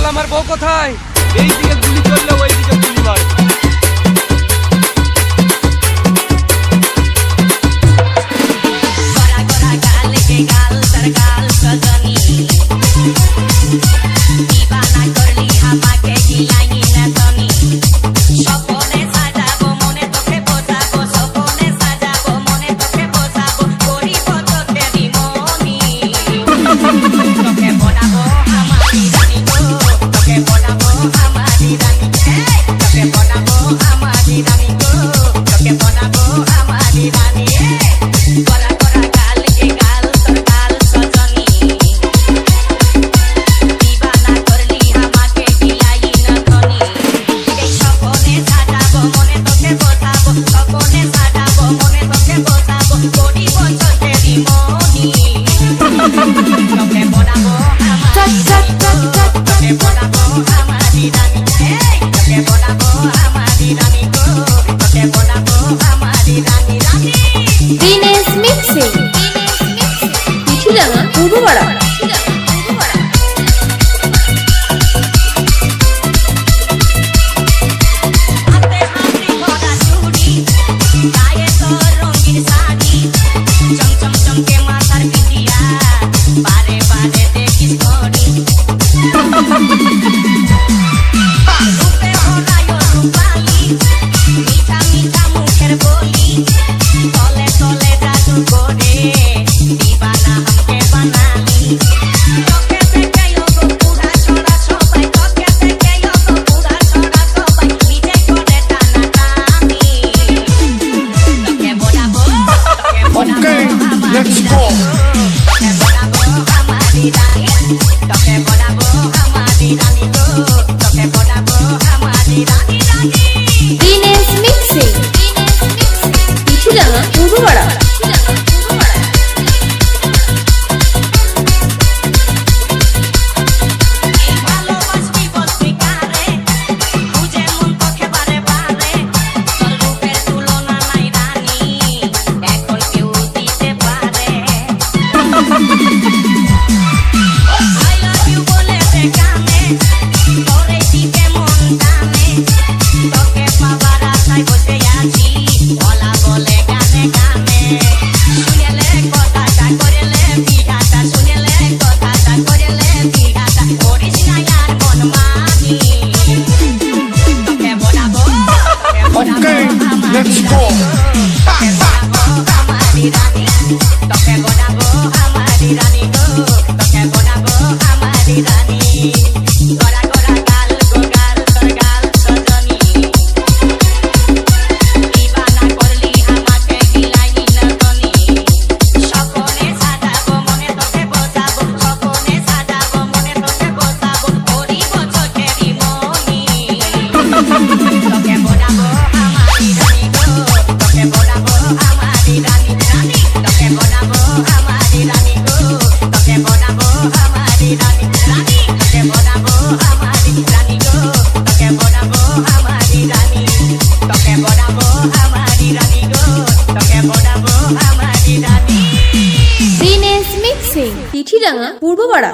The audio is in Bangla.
আমার বউ কোথায়? এই দিকে গুলি চললে ওই দিকে গুলি মার। গোরা গোরা গাল কে গাল তোর গাল সজনী দিবানা করলি আমাকে গিলাই না তনি স্বপ্নে সাজাবো মনে তোকে বোঝাবো স্বপ্নে সাজাবো মনে তোকে বোঝাবো করিব তোকে বিমনি তোকে বনাবো আমারি রানী গো তোকে বনাবো আমারি রানী তোকে বনাবো আমারি রানী গো তোকে বনাবো আমারি রানী গোরা গোরা গাল কে গাল তোর গাল সজনী দিবানা করলি আমাকে গিলাই না ধনী এই স্বপ্নে সাজাবো মনে তোকে বোঝাবো স্বপ্নে সাজাবো মনে তোকে বোঝাবো করিব তোকে বিমনি তোকে বনাবো আমারি রানী গো তোকে বনাবো আমারি রানী তোকে বনাবো আমারি রানী গো তোকে বনাবো আমারি রানী রানী দিনেশ মিক্সিং পিঠিডাঙ্গা পূর্বপাড়া। হাতে হাতে ভরা চুড়ি গায়ে তোর রঙিন শাড়ি চমচম চমকে মাথার বিটিয়া বারে বারে দেখিস ঘড়ি রূপে ভরায় রূপালি মিঠা মিঠা মুখের বলি তলে তলে জাদু করে দিবানা हमके बनाली তোকে দেখে গো পুরা ছড়া সবাই তোকে দেখে গো পুরা ছড়া সবাই নিজে করে টানা টানি তোকে বনাবো Let's go. তোকে বনাবো আমারি রানী তোকে বনাবো আমারি রানী গো তোকে বনাবো আমারি রানী রানী দিনেশ মিক্সিং পিঠিডাঙ্গা পূর্বপাড়া। এই ভালোবাসবি বলবি কারে বুঝে মন তোকে বারে বারে তোর রূপের তুলনা নাই রানী এখন কেউ দিতে পারে I love you বলে দে কানে তোরে দিকে মন টানে তোকে পাবার আশায় বসে আছি বলা বলে গানে গানে শুনেলে কথাটা করেলে বিঘাটা শুনেলে কথাটা করেলে বিঘাটা করিস না আর মন মানি তোকে বনাবো Let's go. তোকে বনাবো আমারি রানী তোকে বনাবো আমারি রানী গো তোকে বনাবো আমারি রানী গোরা গোরা গাল গো গাল তোর গাল সজনী দিবানা করলি আমাকে গিলাই না ধনী স্বপ্নে সাজাবো মনে তোকে বোঝাবো স্বপ্নে সাজাবো মনে তোকে বোঝাবো করিব তোকে বিমনি তোকে বনাবো আমারি রানী গো তোকে বনাবো আমারি রানী রানী তোকে বনাবো আমারি রানী গো তোকে বনাবো আমারি রানী রানী তোকে বনাবো আমারি রানী গো তোকে বনাবো আমারি রানী তোকে বনাবো আমারি রানী গো তোকে বনাবো আমারি রানী দিনেশ মিক্সিং পিঠিডাঙ্গা পূর্বপাড়া।